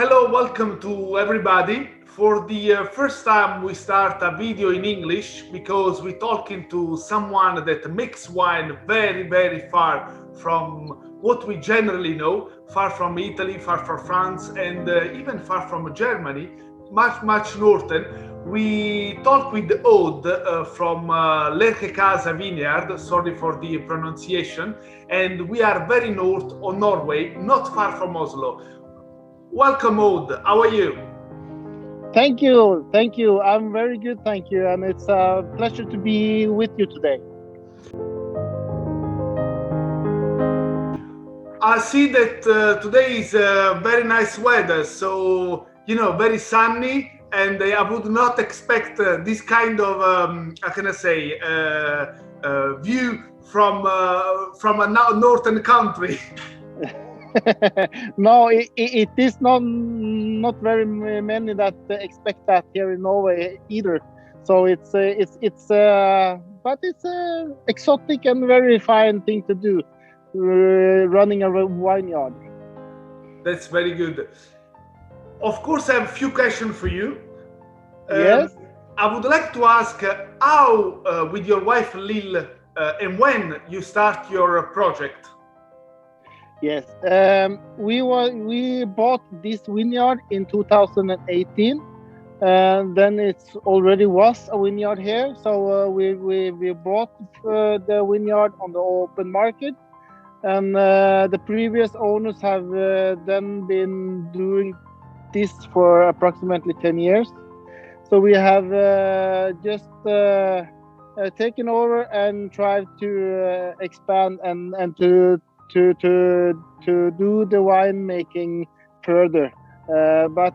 Hello, welcome to everybody. For the first time, we start a video in English because we're talking to someone that makes wine very, very far from what we generally know, far from Italy, far from France, and even far from Germany, much northern. We talk with Odd from Lerkekasa vineyard, sorry for the pronunciation, and we are very north of Norway, not far from Oslo. Welcome, Odd. How are you? Thank you. I'm very good, thank you, and it's a pleasure to be with you today. I see that today is very nice weather, so very sunny, and I would not expect this kind of how can I say view from a northern country. No, it is not very many that expect that here in Norway either. So but it's a exotic and very fine thing to do, running a vineyard. That's very good. Of course, I have a few questions for you. Yes. I would like to ask how, with your wife Lil, and when you start your project. Yes, we bought this vineyard in 2018, and then it already was a vineyard here. So we bought the vineyard on the open market, and the previous owners have then been doing this for approximately 10 years. So we have just taken over and tried to expand and to do the winemaking further, but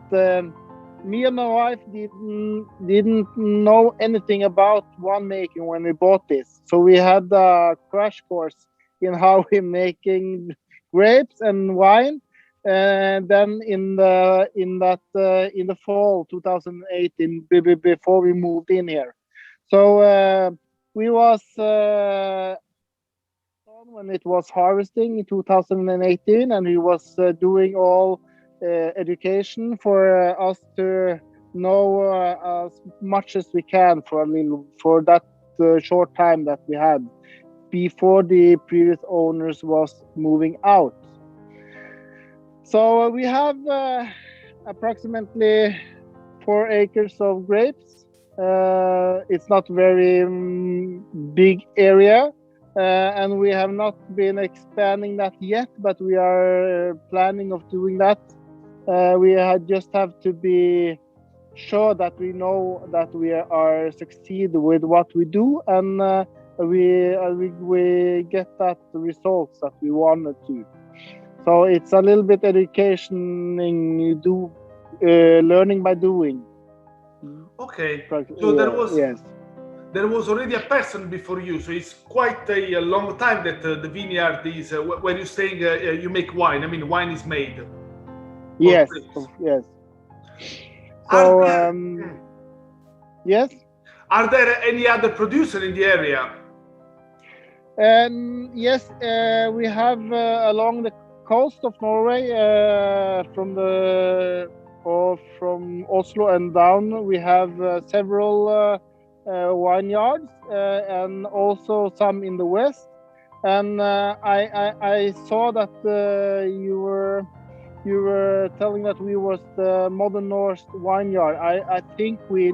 me and my wife didn't know anything about winemaking when we bought this. So we had a crash course in how we're making grapes and wine, and then in the fall 2018, before we moved in here. So we was when it was harvesting in 2018, and we was doing all education for us to know as much as we can for that short time that we had before the previous owners was moving out. So we have approximately 4 acres of grapes. It's not very big area. And we have not been expanding that yet, but we are planning of doing that. We just have to be sure that we know that we are succeed with what we do, and we get that results that we wanted to. So it's a little bit education in learning by doing. Okay, so there was already a person before you, so it's quite a long time that the vineyard is when you're saying you make wine. I mean, wine is made. Yes. So yes. Are there any other producer in the area? Yes, we have along the coast of Norway, from Oslo and down. We have several vineyards, and also some in the west. And I saw that you were telling that we was the Modern North vineyard. I think we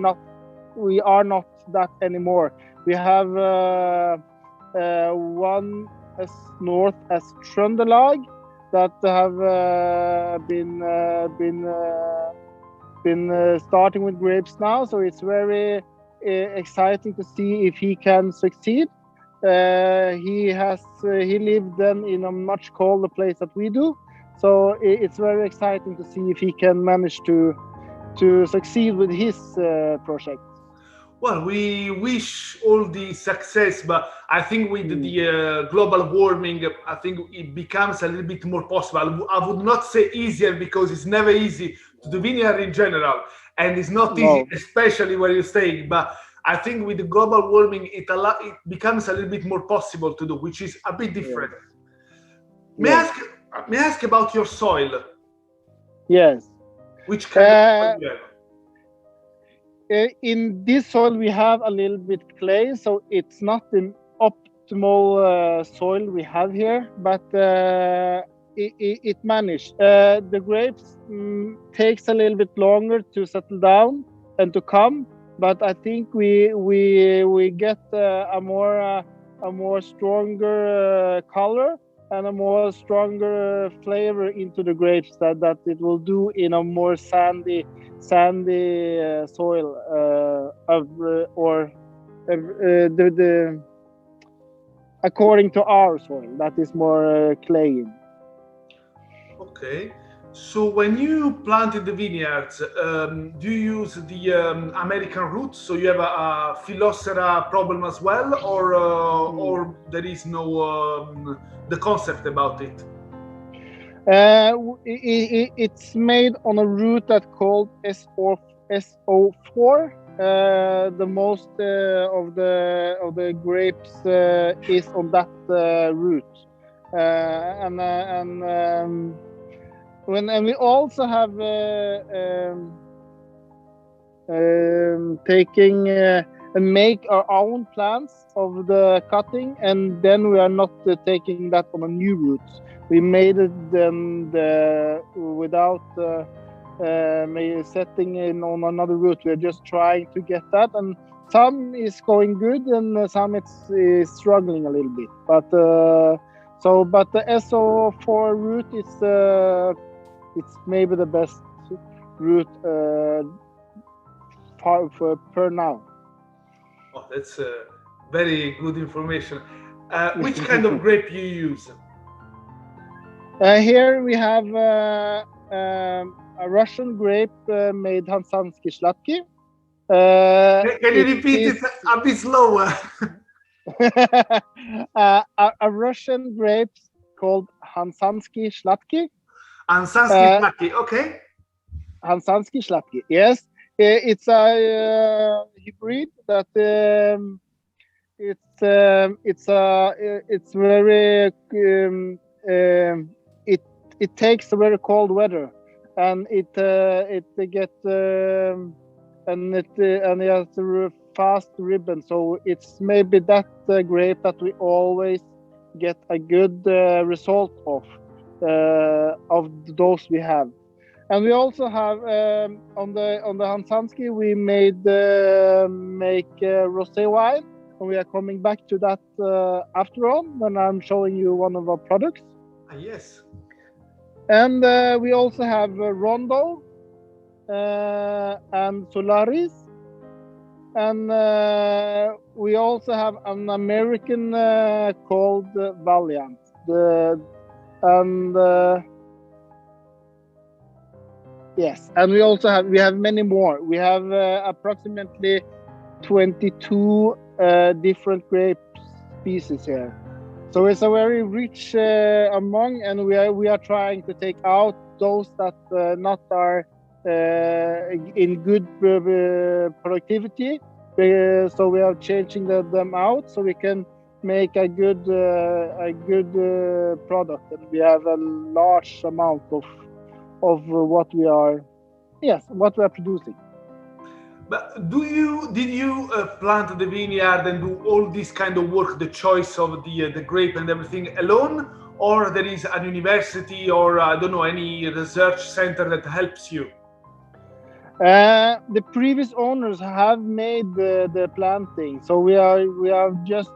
are not that anymore. We have one as north as Trøndelag that have been starting with grapes now. So it's very exciting to see if he can succeed. He lived then in a much colder place that we do, so it's very exciting to see if he can manage to succeed with his project. Well, we wish all the success, but I think with the global warming, I think it becomes a little bit more possible. I would not say easier, because it's never easy to do vineyard in general, and it's not easy, especially where you're staying. But I think with the global warming, it becomes a little bit more possible to do, which is a bit different. May I ask about your soil? Yes. Which kind of soil you have? In this soil we have a little bit clay, so it's not the optimal soil we have here, but it managed. The grapes takes a little bit longer to settle down and to come, but I think we get a more stronger color and a more stronger flavor into the grapes that it will do in a more sandy soil the according to our soil that is more clayey. Okay. So when you planted the vineyards, do you use the American roots? So you have a Phylloxera problem as well, or there is no the concept about it? It's made on a root that's called SO4. The most of the grapes is on that root, and we also have taking and make our own plants of the cutting, and then we are not taking that on a new root. We made it then without setting in on another root. We're just trying to get that, and some is going good and some is struggling a little bit. But the SO4 root is it's maybe the best root per now. Oh, that's very good information. Which kind of grape you use? Here we have a Russian grape made Hansansky Sladky. Can you repeat it a bit slower? A Russian grape called Hansansky Sladky. Hansansky Sladky, okay. Hansansky Sladky, yes. It's a hybrid that it's very it takes very cold weather, and it gets and it has a fast ribbon. So it's maybe that grape that we always get a good result of those we have. And we also have on the Hansansky we make rosé wine, and we are coming back to that after on when I'm showing you one of our products. Yes. And we also have Rondo and Solaris, and we also have an American called Valiant. Yes, and we have many more. We have approximately 22 different grape species here. So it's a very rich among, and we are trying to take out those that not are in good productivity. So we are changing them out so we can make a good product, and we have a large amount of what we are producing. But did you plant the vineyard and do all this kind of work, the choice of the grape and everything alone, or there is a university or I don't know, any research center that helps you? The previous owners have made the planting, so we are just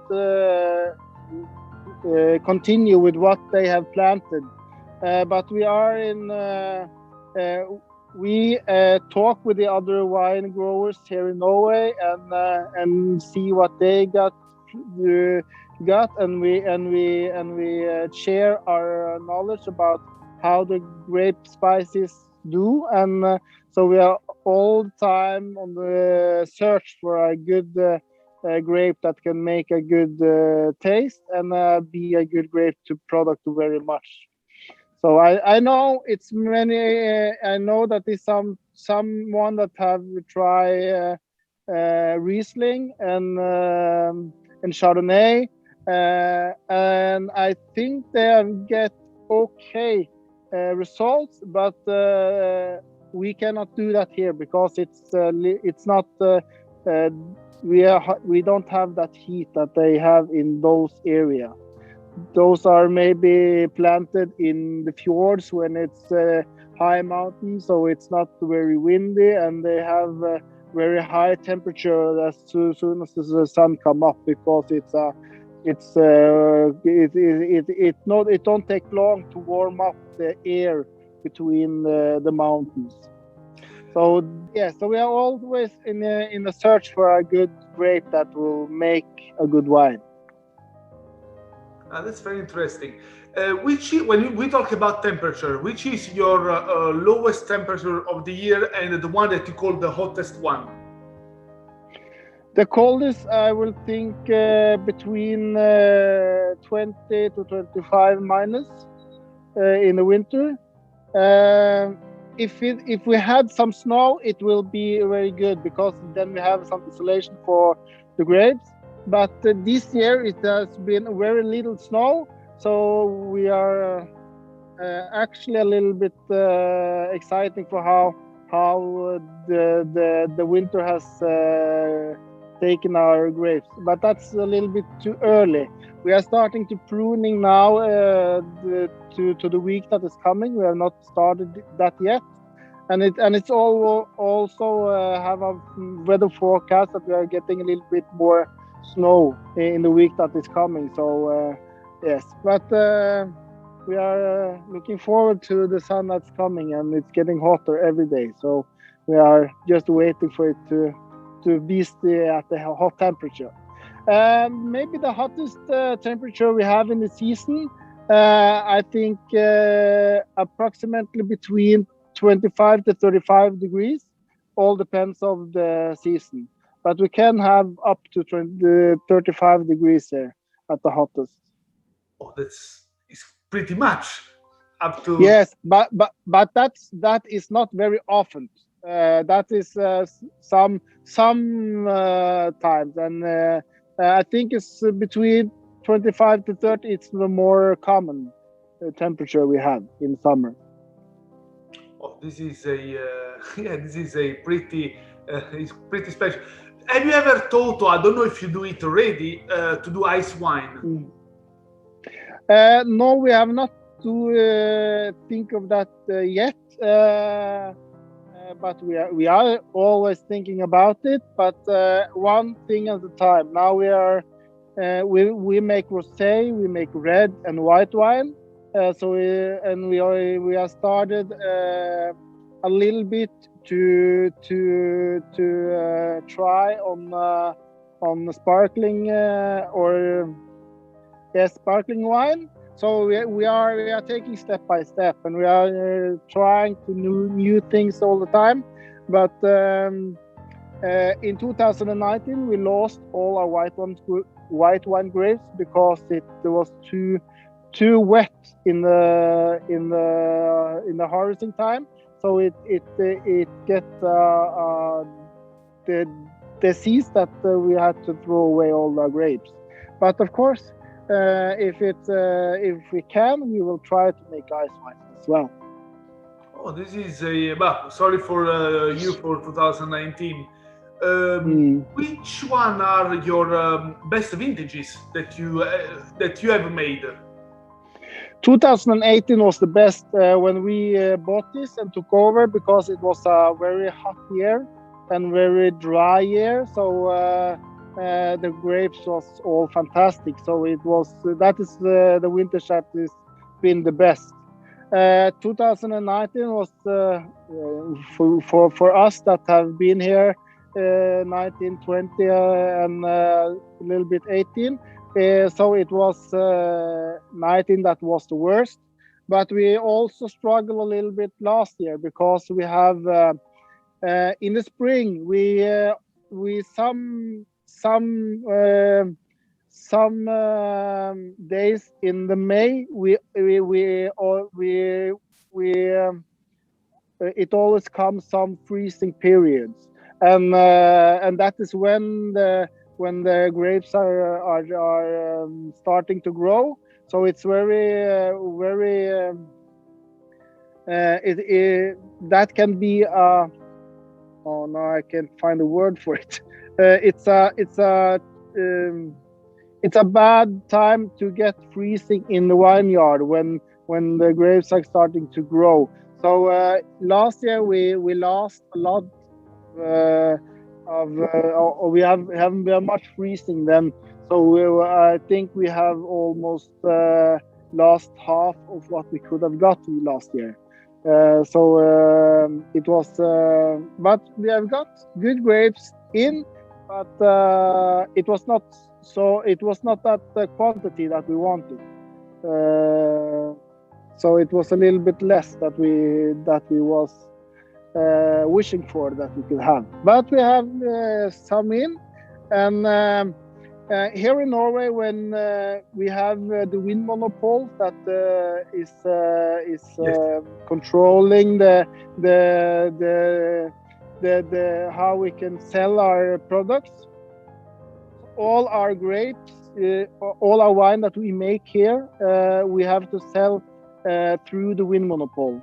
continue with what they have planted. But we are in. We talk with the other wine growers here in Norway and see what they got, and we share our knowledge about how the grape spices do, and so we are all the time on the search for a good grape that can make a good taste and be a good grape to product very much. So I know it's many. I know that there's someone that have tried Riesling and Chardonnay, and I think they have get okay results, but we cannot do that here because it's not we don't have that heat that they have in those areas. Those are maybe planted in the fjords when it's high mountains, so it's not very windy, and they have very high temperature as soon as the sun come up, because it don't take long to warm up the air between the mountains. So yeah, so we are always in a search for a good grape that will make a good wine. That's very interesting. When we talk about temperature, which is your lowest temperature of the year and the one that you call the hottest one? The coldest, I will think, between 20 to 25 minus in the winter. If we had some snow, it will be very good, because then we have some insulation for the grapes. But this year it has been very little snow, so we are actually a little bit exciting for how the winter has taken our grapes. But that's a little bit too early. We are starting to pruning now to the week that is coming. We have not started that yet, and it's also have a weather forecast that we are getting a little bit more snow in the week that is coming. So yes, but we are looking forward to the sun that's coming, and it's getting hotter every day. So we are just waiting for it to be at the hot temperature. Maybe the hottest temperature we have in the season, I think approximately between 25 to 35 degrees. All depends of the season. But we can have up to 35 degrees there at the hottest. Oh, it's pretty much up to. Yes, but that is not very often. That is some times, and I think it's between 25 to 30. It's the more common temperature we have in summer. Oh, this is a this is a pretty it's pretty special. Have you ever thought, or I don't know if you do it already, to do ice wine? No, we have not to think of that yet. But we are always thinking about it. But one thing at a time. Now we make rosé, we make red and white wine. So we are started a little bit to try on sparkling sparkling wine. So we are taking step by step, and we are trying to new things all the time. But in 2019 we lost all our white wine grapes because it was too wet in the harvesting time. So it get the disease that we had to throw away all the grapes. But of course, if we can, we will try to make ice wine as well. Oh, this is a sorry for you for 2019. Which one are your best vintages that you have made? 2018 was the best when we bought this and took over, because it was a very hot year and very dry year. So the grapes was all fantastic. So that is the vintage that has been the best. 2019 was for us that have been here 19, 20 and a little bit 18. So it was 19 that was the worst, but we also struggled a little bit last year, because we have in the spring we some days in the May it always comes some freezing periods, and that is when the grapes are that can be oh no, I can't find a word for it. It's a bad time to get freezing in the vineyard when the grapes are starting to grow. So last year we lost a lot we haven't been much freezing then. So I think we have almost lost half of what we could have got last year. It was, but we have got good grapes in, but it was not that quantity that we wanted. So it was a little bit less that we was wishing for that we could have. But we have some in, and here in Norway, when we have the wind monopoles that is controlling the how we can sell our products, all our grapes, all our wine that we make here, we have to sell through the wind monopole,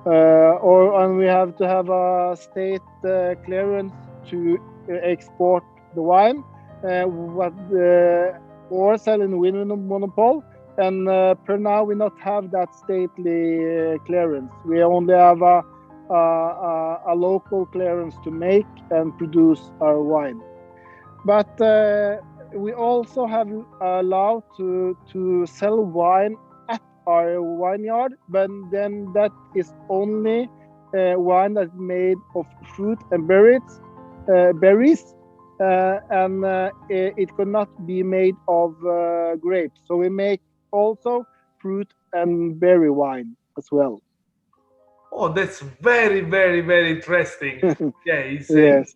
and we have to have a state clearance to export the wine. Or sell in the wind monopole, and per now we not have that stately clearance. We only have a local clearance to make and produce our wine. But we also have allowed to sell wine at our vineyard, but then that is only wine that's made of fruit and berries. And it could not be made of grapes. So we make also fruit and berry wine as well. Oh, that's very, very, very interesting. Yeah, Yes.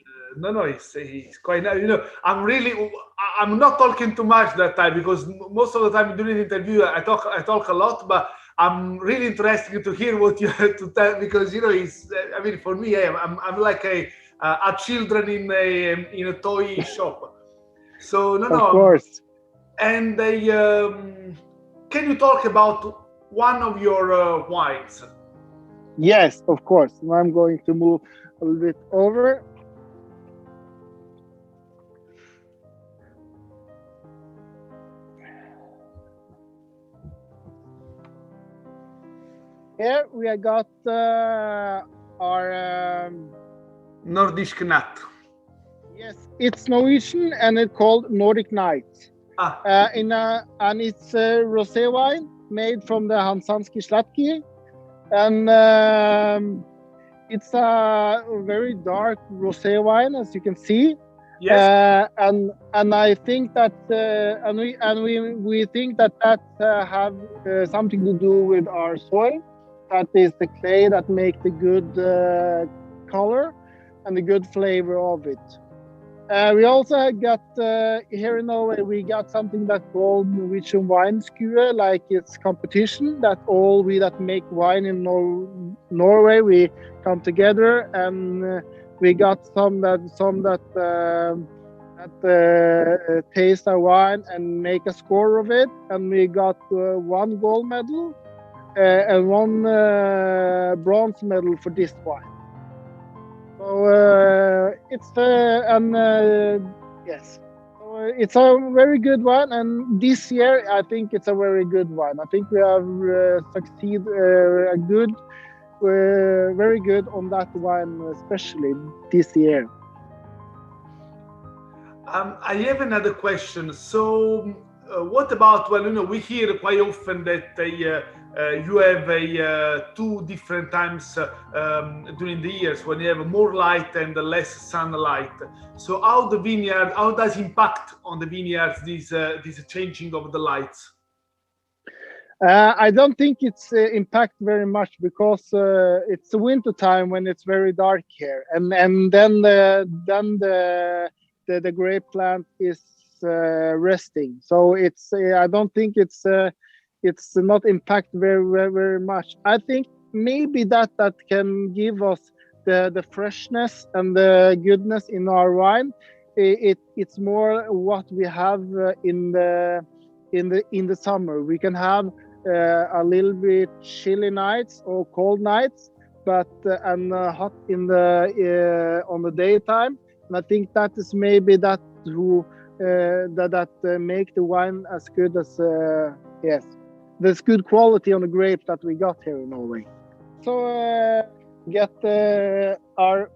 It's quite nice. I'm not talking too much that time because most of the time during the interview I talk a lot, but I'm really interested to hear what you have to tell because for me, I'm like a children in a toy shop. So Of course. And can you talk about one of your wines? Yes, of course. Now I'm going to move a little bit over. Here we have got our Nordic Knights. Yes, it's Norwegian and it's called Nordic Knights. And it's a rosé wine made from the Hansanski Slatki, and it's a very dark rosé wine, as you can see. Yes. And I think that we think that have something to do with our soil. That is the clay that makes the good color and the good flavor of it. We also got here in Norway, we got something that's called Norwegian wine skue, like it's competition that all we that make wine in Norway, we come together and we got some that taste our wine and make a score of it, and we got one gold medal and one bronze medal for this wine. So yes, so it's a very good one, and this year I think it's a very good one. I think we have succeeded very good on that one, especially this year. I have another question. So, what about? Well, we hear quite often that you have two different times during the years when you have more light and less sunlight. So how does impact on the vineyards this changing of the lights? I don't think it's impact very much because it's the winter time when it's very dark here, and then the grape plant is resting. So it's I don't think it's not impact very much. I think maybe that can give us the freshness and the goodness in our wine. It's more what we have in the summer. We can have a little bit chilly nights or cold nights, but and hot in the on the daytime. And I think that is maybe that who that make the wine as good as yes, there's good quality on the grapes that we got here in Norway. So get our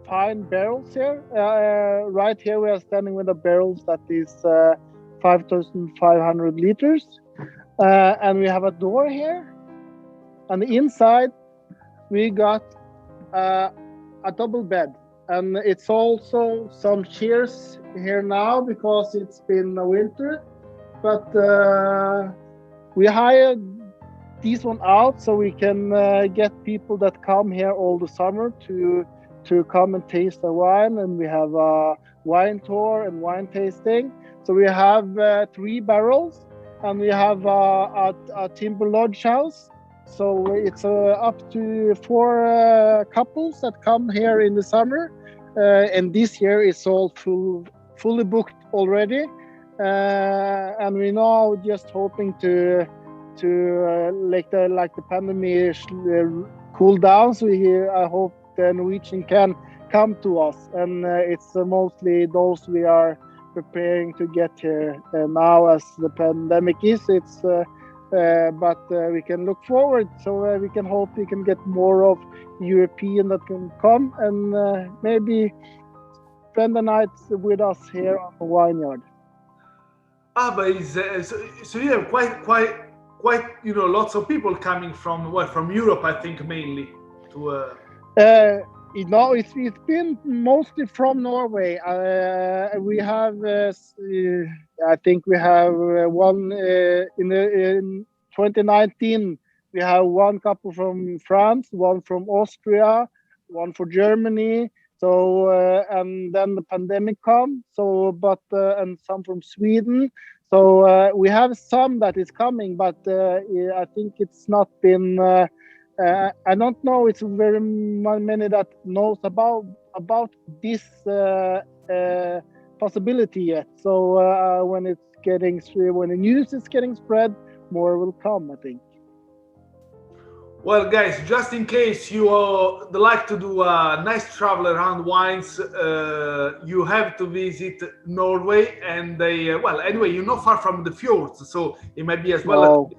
fine barrels here. Right here we are standing with the barrels that is 5,500 liters, and we have a door here. On the inside, we got a double bed, and it's also some chairs here now because it's been a winter. But we hired this one out so we can get people that come here all the summer to come and taste the wine, and we have a wine tour and wine tasting. So we have 3 barrels, and we have a timber lodge house. So it's up to 4 couples that come here in the summer, and this year it's all fully booked already. And we're now just hoping to like the pandemic cool down. So I hope the Norwegian can come to us, and it's mostly those we are preparing to get here now as the pandemic is. It's but we can look forward, so we can hope we can get more of European that can come and maybe spend the night with us here on the vineyard. But so you have quite lots of people coming from Europe, I think, mainly to. It's been mostly from Norway. We have, I think we have one in 2019. We have 1 couple from France, 1 from Austria, 1 for Germany. So and then the pandemic come. So and some from Sweden. So we have some that is coming, but I think it's not been. I don't know. It's very many that knows about this possibility yet. So when the news is getting spread, more will come, I think. Well, guys, just in case you like to do a nice travel around wines, you have to visit Norway, and anyway, you're not far from the fjords, so it might be as well.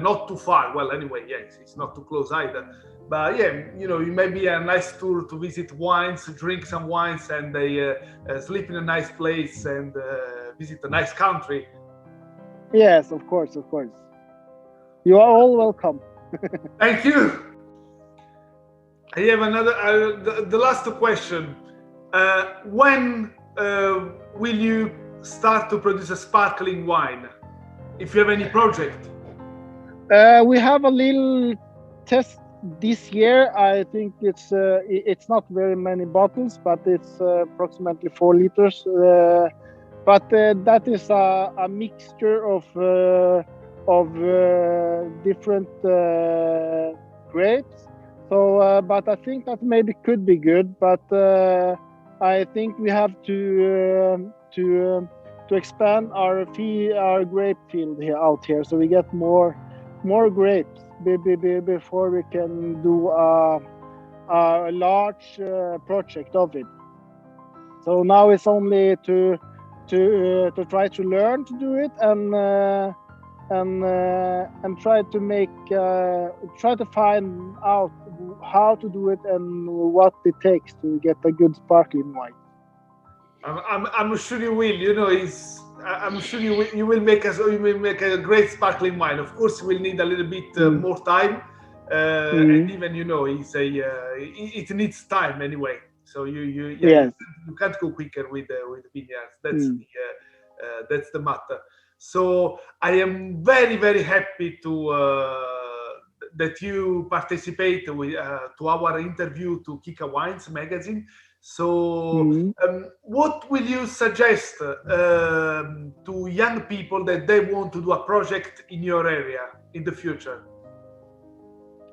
Not too far. Well, anyway, it's not too close either. But it may be a nice tour to visit wines, drink some wines, and sleep in a nice place and visit a nice country. Yes, of course. You are all welcome. Thank you. I have another, the last question. When will you start to produce a sparkling wine? If you have any project? We have a little test this year. I think it's not very many bottles, but it's approximately 4 liters. But that is a mixture of different grapes. So, but I think that maybe could be good. But I think we have to expand our grape field out here, so we get more grapes before we can do a large project of it. So now it's only to try to learn to do it and try to find out how to do it and what it takes to get a good sparkling wine. I'm sure you will. I'm sure you will make a great sparkling wine. Of course, we'll need a little bit more time, and even it needs time anyway. So you can't go quicker with vineyards. That's the matter. So I am very, very happy that you participate to our interview to Kika Wines magazine. So what will you suggest to young people that they want to do a project in your area in the future?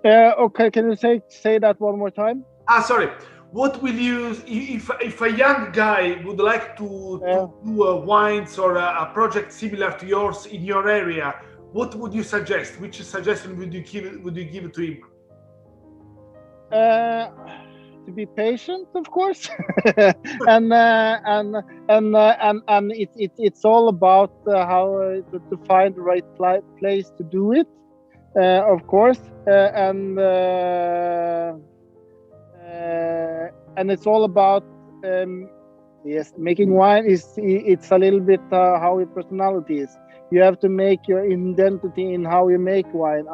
Okay, can you say that one more time? Sorry. What will you, if a young guy would like to do wines or a project similar to yours in your area, what would you suggest? Which suggestion would you give to him? To be patient, of course, and it's all about how to find the right place to do it, of course, and it's all about yes, making wine it's a little bit how your personality is. You have to make your identity in how you make wine.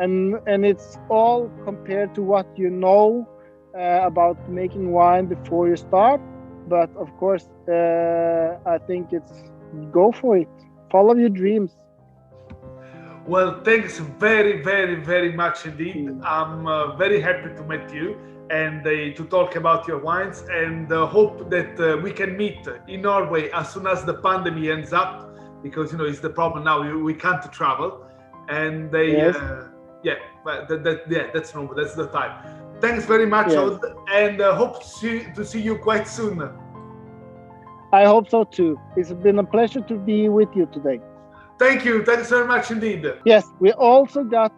And it's all compared to what you know about making wine before you start. But of course, I think it's go for it. Follow your dreams. Well, thanks very, very, very much indeed. I'm very happy to meet you and to talk about your wines, and hope that we can meet in Norway as soon as the pandemic ends up, because it's the problem now. We can't travel, and Yes. that's normal. That's the time. Thanks very much, Yes. Odd, and hope to see you quite soon. I hope so too. It's been a pleasure to be with you today. Thank you. Thanks very much indeed. Yes, we also got